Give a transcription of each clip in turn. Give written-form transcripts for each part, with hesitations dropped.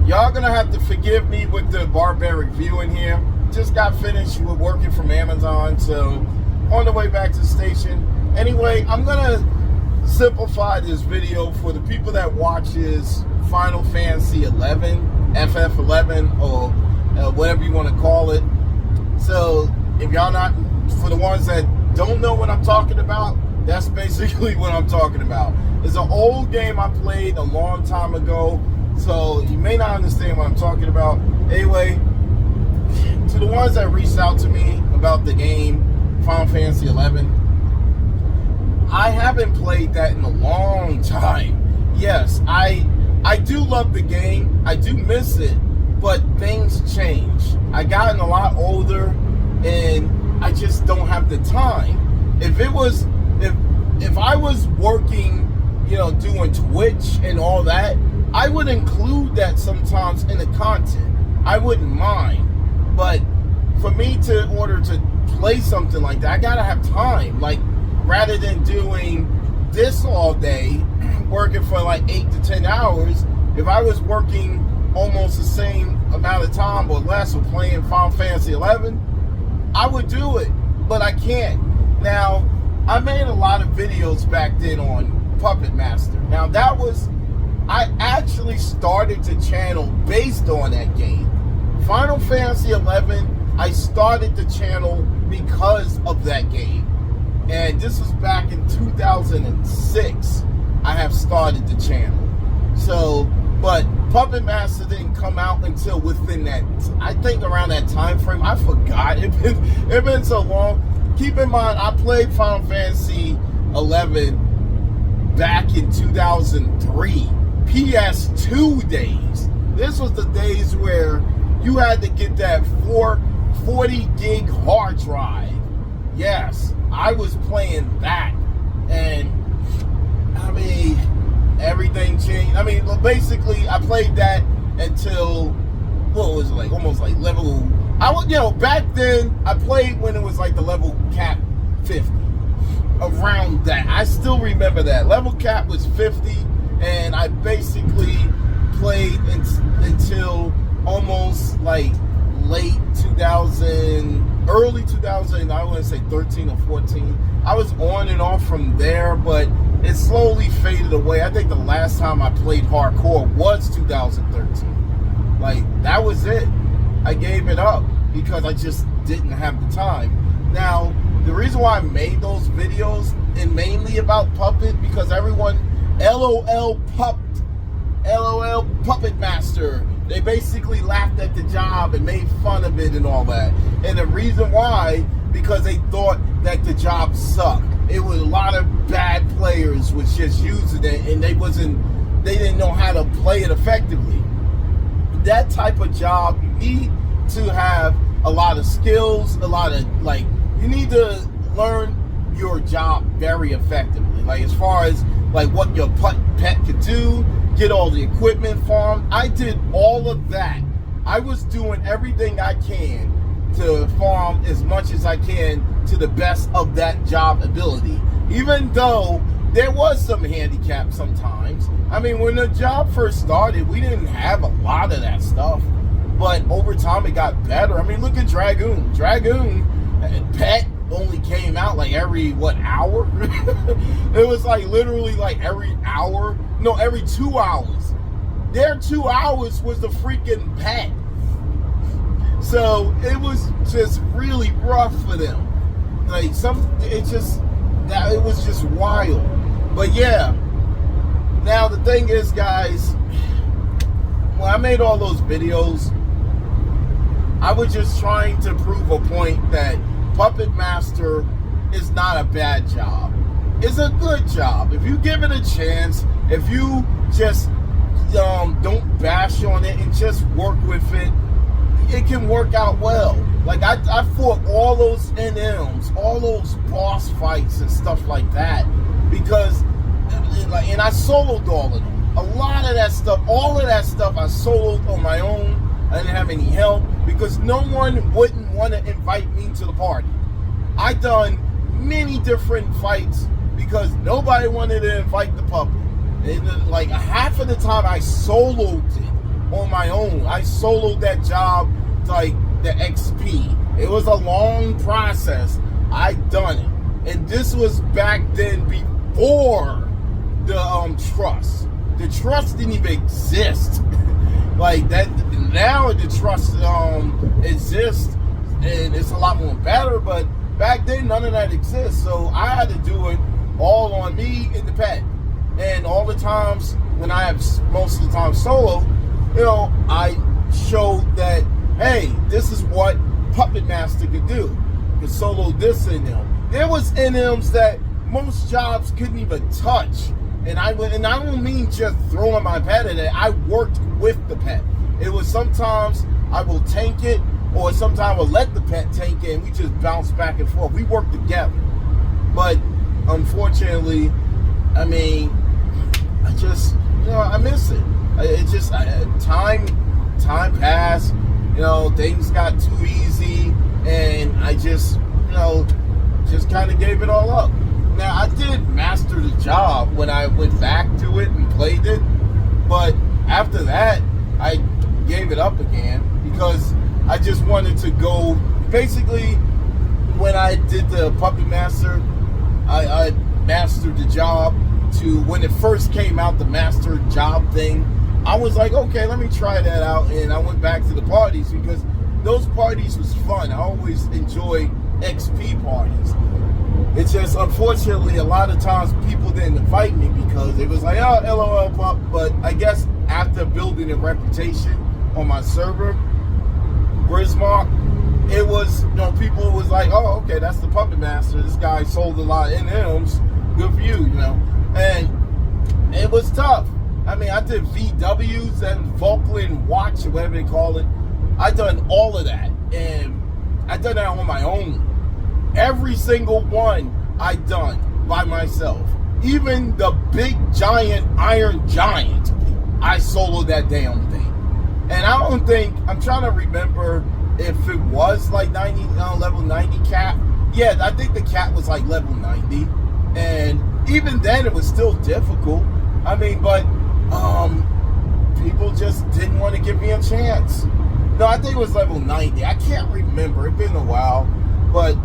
Y'all gonna have to forgive me with the barbaric view in here. Just got finished with working from Amazon, so on the way back to the station. Anyway, I'm gonna simplify this video for the people that watches Final Fantasy 11, FF11, or whatever you want to call it. So if y'all not, for the ones that don't know what I'm talking about, that's basically what I'm talking about. It's an old game I played a long time ago, so you may not understand what I'm talking about. Anyway, to the ones that reached out to me about the game, Final Fantasy 11, I haven't played that in a long time. Yes, I do love the game. I do miss it, but things change. I gotten a lot older, and I just don't have the time. If I was working, doing Twitch and all that, I would include that sometimes in the content. I wouldn't mind. But for me in order to play something like that, I gotta have time. Like, rather than doing this all day, working for like 8 to 10 hours, if I was working almost the same amount of time or less or playing Final Fantasy 11, I would do it, but I can't. Now, I made a lot of videos back then on Puppetmaster. Now, I actually started the channel based on that game. Final Fantasy 11, I started the channel because of that game. And this was back in 2006, I have started the channel. So, but Puppetmaster didn't come out until within that, I think around that time frame. I forgot, it been so long. Keep in mind, I played Final Fantasy 11 back in 2003, PS2 days. This was the days where you had to get that 40 gig hard drive. Yes, I was playing that, and I mean, everything changed. I mean, basically, I played that until, what was it, like almost like level, back then, I played when it was like the level cap 50, around that. I still remember that. Level cap was 50, and I basically played until almost like late 2000, early 2000, I want to say 13 or 14. I was on and off from there, but it slowly faded away. I think the last time I played hardcore was 2013. Like, that was it. I gave it up because I just didn't have the time. Now, the reason why I made those videos, and mainly about Puppet, because everyone, LOL Puppetmaster, they basically laughed at the job and made fun of it and all that. And the reason why, because they thought that the job sucked. It was a lot of bad players was just using it, and they didn't know how to play it effectively. That type of job, you need to have a lot of skills, you need to learn your job very effectively. Like, as far as like what your pet could do, get all the equipment farmed. I did all of that. I was doing everything I can to farm as much as I can to the best of that job ability. Even though there was some handicap sometimes. I mean, when the job first started, we didn't have a lot of that stuff. But over time, it got better. I mean, look at Dragoon. Dragoon, pet only came out like every, hour? It was like literally like every hour. No, every 2 hours. Their 2 hours was the freaking pet. So it was just really rough for them. Like, it was just wild. But yeah. Now the thing is, guys, when I made all those videos, I was just trying to prove a point that Puppetmaster is not a bad job. It's a good job. If you give it a chance, if you just don't bash on it and just work with it, it can work out well. Like, I fought all those NMs, all those boss fights and stuff like that, because, and I soloed all of them. A lot of that stuff, all of that stuff, I soloed on my own. I didn't have any help because no one wouldn't want to invite me to the party. I done many different fights because nobody wanted to invite the puppet. And like half of the time I soloed it. on my own. I soloed that job like the XP. It was a long process. I done it. And this was back then before the trust. The trust didn't even exist. Like that now the trust exists and it's a lot more better, but back then none of that exists. So I had to do it all on me and the pet. And all the times when I have most of the time solo, you know, I showed that, hey, this is what puppetmaster could do. Could solo this in them. There was NMs that most jobs couldn't even touch. And I don't mean just throwing my pet at it. I worked with the pet. It was sometimes I will tank it, or sometimes I will let the pet tank it, and we just bounce back and forth. We work together. But unfortunately, I mean, I just, you know, I miss it. It just time passed. You know, things got too easy, and I just, you know, just kind of gave it all up. Now, I did master the job when I went back to it and played it, but after that, I gave it up again because I just wanted to go. Basically, when I did the Puppet Master, I mastered the job to when it first came out, the master job thing. I was like, okay, let me try that out, and I went back to the parties because those parties was fun. I always enjoyed XP parties. It's just, unfortunately, a lot of times people didn't invite me because it was like, oh, LOL, pup. But I guess after building a reputation on my server, Grismark, it was, you know, people was like, oh, okay, that's the Puppet Master. This guy sold a lot of NMs. Good for you, you know. And it was tough. I mean, I did VWs and Falkland Watch, or whatever they call it. I done all of that. And I done that on my own. Every single one I done by myself. Even the big giant Iron Giant, I soloed that damn thing. And I don't think, I'm trying to remember if it was like 90, level 90 cap. Yeah, I think the cap was like level 90. And even then it was still difficult. I mean, but people just didn't want to give me a chance. No, I think it was level 90. I can't remember. It's been a while. But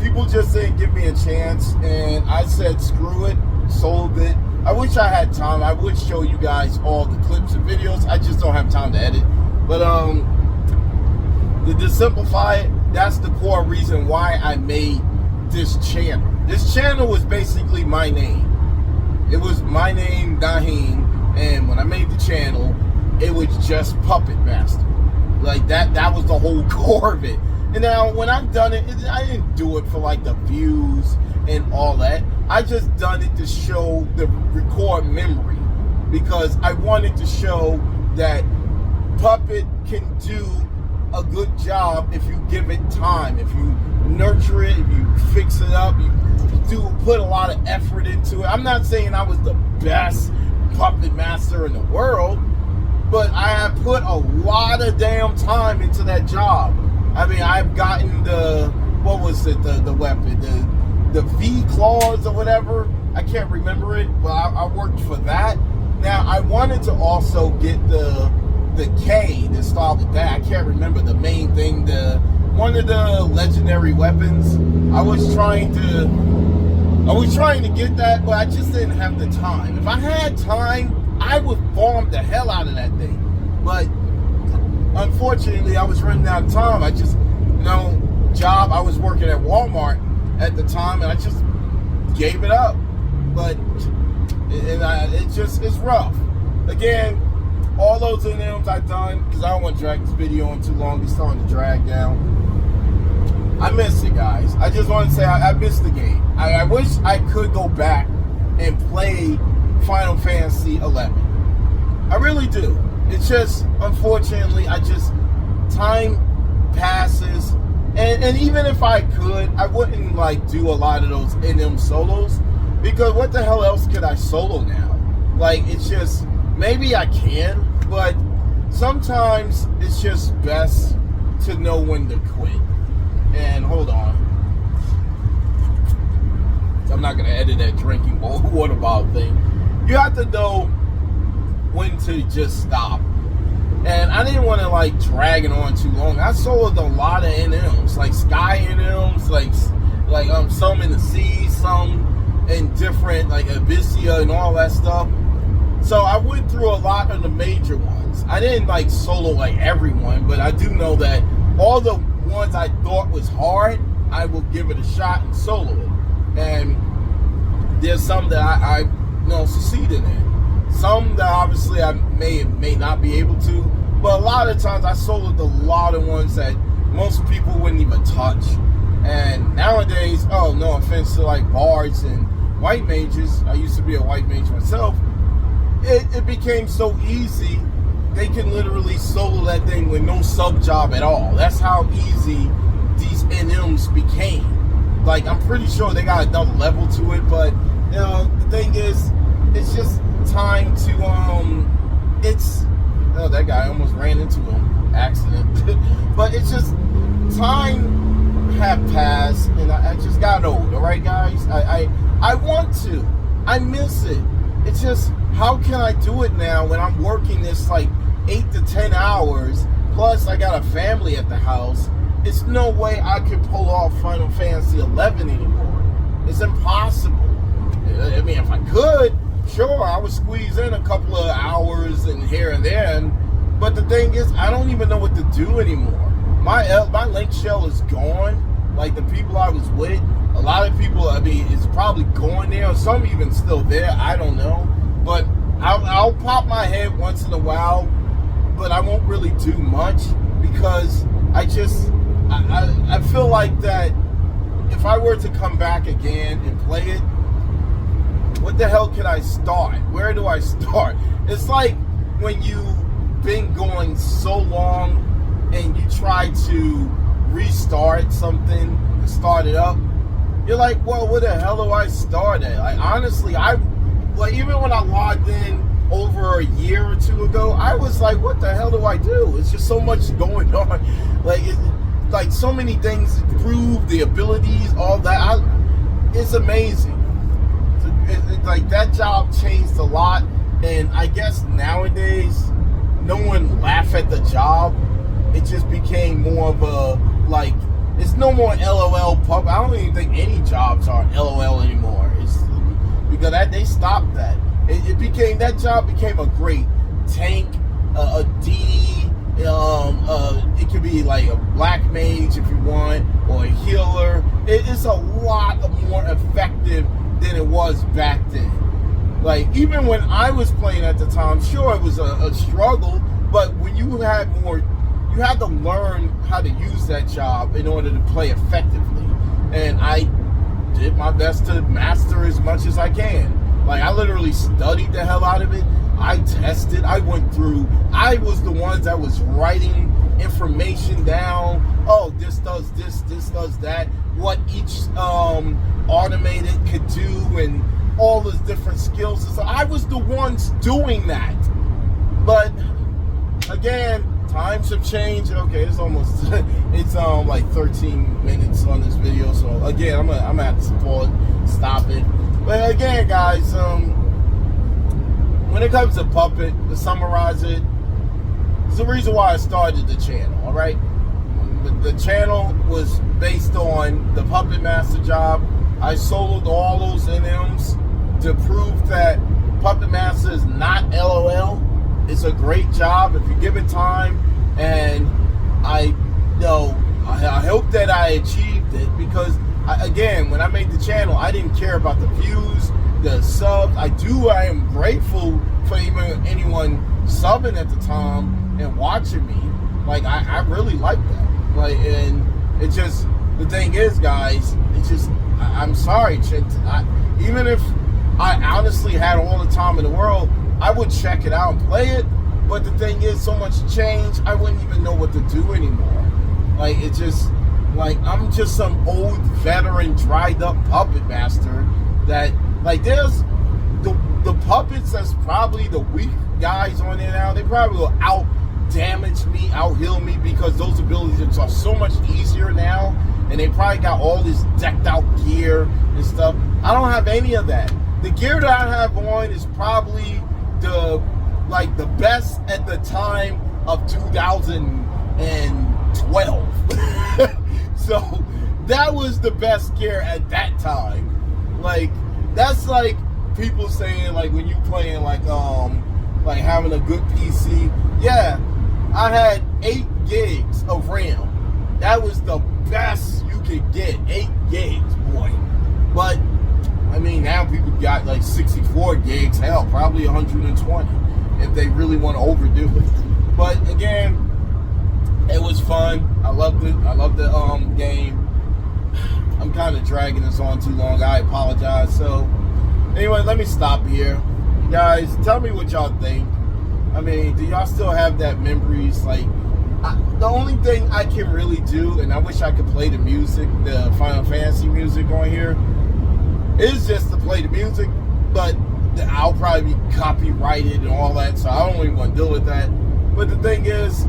people just didn't give me a chance, and I said, screw it, sold it. I wish I had time. I would show you guys all the clips and videos. I just don't have time to edit. But to simplify it, that's the core reason why I made this channel. This channel was basically my name. It was my name, Naheem, and when I made the channel, it was just Puppet Master. Like that was the whole core of it. And now, when I've done it, I didn't do it for like the views and all that. I just done it to show the record memory because I wanted to show that Puppet can do a good job if you give it time, if you nurture it, if you fix it up, you do put a lot of effort into it. I'm not saying I was the best Puppet Master in the world, but I have put a lot of damn time into that job. I mean, I've gotten the, what was it, the weapon, the V claws or whatever. I can't remember it, but I worked for that. Now, I wanted to also get the K to start with that. I can't remember the main thing, one of the legendary weapons. I was trying to get that, but I just didn't have the time. If I had time, I would farm the hell out of that thing. But unfortunately, I was running out of time. I just, you know, I was working at Walmart at the time, and I just gave it up. But it's rough. Again, all those NMs I've done, because I don't want to drag this video on too long. It's starting to drag down. I miss it, guys. I just want to say I miss the game. I wish I could go back and play Final Fantasy 11. I really do. It's just, unfortunately, time passes, and even if I could, I wouldn't like do a lot of those NM solos, because what the hell else could I solo now? Like, it's just, maybe I can, but sometimes it's just best to know when to quit. And hold on, I'm not gonna edit that drinking water bottle thing. You have to know when to just stop. I didn't want to like drag it on too long. I sold a lot of NMs, like Sky NMs, like some in the sea, some in different like Abyssia and all that stuff. So I went through a lot of the major ones. I didn't like solo like everyone, but I do know that all the ones I thought was hard, I will give it a shot and solo it. And there's some that I succeeded in. Some that obviously I may not be able to, but a lot of times I soloed a lot of ones that most people wouldn't even touch. And nowadays, oh, no offense to like bards and white mages, I used to be a white mage myself, it became so easy, they can literally solo that thing with no sub job at all. That's how easy these NMs became. Like, I'm pretty sure they got another level to it, but, you know, the thing is, it's just time to, that guy almost ran into him, accident. But it's just, time had passed, and I just got old, all right, guys? I want to. I miss it. It's just, how can I do it now when I'm working this like 8 to 10 hours, plus I got a family at the house? It's no way I could pull off Final Fantasy 11 anymore. It's impossible. I mean, if I could, sure, I would squeeze in a couple of hours and here and there, but the thing is, I don't even know what to do anymore. My link shell is gone. Like, the people I was with, a lot of people, I mean, it's probably going there, or some even still there, I don't know. But I'll pop my head once in a while, but I won't really do much, because I feel like that if I were to come back again and play it, what the hell can I start? Where do I start? It's like when you've been going so long and you try to restart something and start it up. You're like, well, where the hell do I start at? Like, honestly, even when I logged in over a year or two ago, I was like, what the hell do I do? It's just so much going on. Like so many things improve, the abilities, all that. It's amazing. Like, that job changed a lot, and I guess nowadays no one laugh at the job. It just became more of a, like, it's no more LOL pub. I don't even think any jobs are LOL anymore. It's because they stopped that. That job became a great tank, a DD. It could be like a black mage if you want, or a healer. It's a lot more effective than it was back then. Like, even when I was playing at the time, sure, it was a struggle, but when you had more, you had to learn how to use that job in order to play effectively. And I did my best to master as much as I can. Like, I literally studied the hell out of it. I tested. I went through. I was the ones that was writing information down. Oh, this does this, this does that. What each automated could do, and all those different skills. So I was the ones doing that. But again, times have changed. Okay, it's almost it's like 13 minutes on this video. So again, I'm gonna have to stop it. But again, guys, when it comes to Puppet, to summarize it, it's the reason why I started the channel. All right, the channel was based on the Puppet Master job. I soloed all those NMs to prove that Puppet Master is not LOL. It's a great job if you give it time, and I hope that I achieved it, because again, when I made the channel, I didn't care about the views, the subs. I am grateful for even anyone subbing at the time and watching me. Like, I really like that. Like, and it just, the thing is, guys, it's just, I'm sorry, even if I honestly had all the time in the world, I would check it out and play it. But the thing is, so much change, I wouldn't even know what to do anymore. Like, it just, like, I'm just some old veteran, dried up puppet master that, like, there's the puppets that's probably the weak guys on there now. They probably will out damage me, out heal me, because those abilities are so much easier now, and they probably got all this decked out gear and stuff. I don't have any of that. The gear that I have on is probably the best at the time of 2012. So that was the best gear at that time. Like, that's like people saying, like, when you playing like having a good PC. Yeah, I had 8 gigs of RAM. That was the best you could get. 8 gigs, boy. But I mean, now people got like 64 gigs, hell, probably 120 if they really want to overdo it. But again, it was fun. I loved it. I loved the game. I'm kind of dragging this on too long. I apologize. So anyway, let me stop here. You guys, tell me what y'all think. I mean, do y'all still have that memories? Like, the only thing I can really do, and I wish I could play the music, the Final Fantasy music on here, is just to play the music, but I'll probably be copyrighted and all that, so I don't even want to deal with that. But the thing is,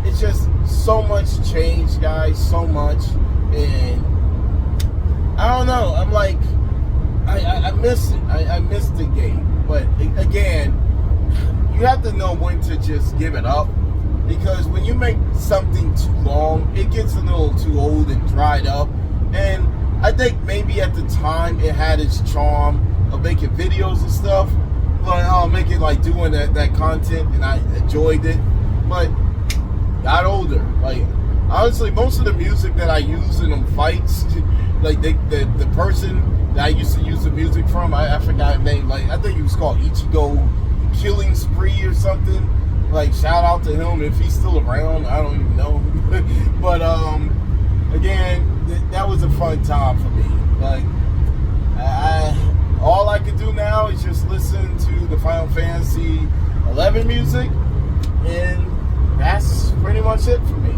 it's just so much change, guys, so much, and I don't know, I'm like, I miss it. I miss the game, but again, you have to know when to just give it up, because when you make something too long, it gets a little too old and dried up. And I think maybe at the time it had its charm of making videos and stuff, but making like doing that content, and I enjoyed it. But got older. Like, honestly, most of the music that I use in them fights, like the person that I used to use the music from, I forgot his name. Like, I think he was called Ichigo Killing Spree or something. Like, shout out to him if he's still around. I don't even know. But again, that was a fun time for me. Like, all I can do now is just listen to the Final Fantasy 11 music, and that's pretty much it for me.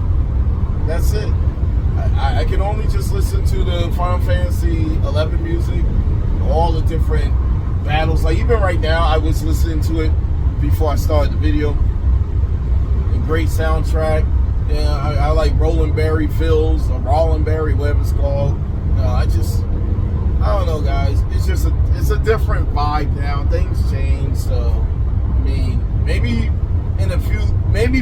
That's it. I can only just listen to the Final Fantasy 11 music, all the different battles. Like, even right now, I was listening to it before I started the video. A great soundtrack. Yeah, I like Roland Berry Fills, or Roland Berry, whatever it's called. I don't know, guys. It's a different vibe now. Things change, so I mean, maybe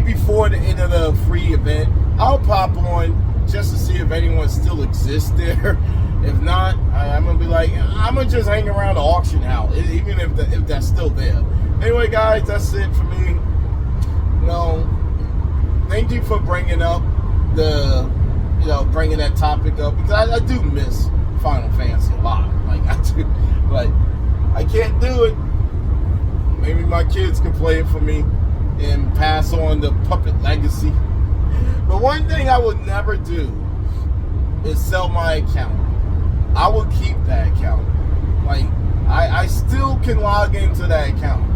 before the end of the free event, I'll pop on just to see if anyone still exists there. If not, I'm gonna be like, I'm gonna just hang around the auction house, even if that's still there. Anyway, guys, that's it for me. Thank you for bringing up bringing that topic up, because I do miss Final Fantasy a lot. Like, I do, but I can't do it. Maybe my kids can play it for me and pass on the puppet legacy. But one thing I would never do is sell my account. I will keep that account. Like, I still can log into that account.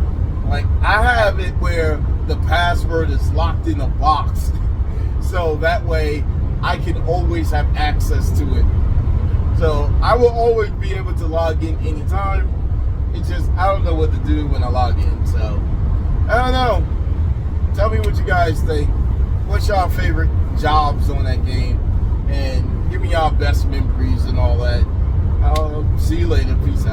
Like, I have it where the password is locked in a box, so that way I can always have access to it. So I will always be able to log in anytime. It's just, I don't know what to do when I log in. So, I don't know. Tell me what you guys think. What's y'all favorite jobs on that game? And give me y'all best memories and all that. I'll see you later. Peace out.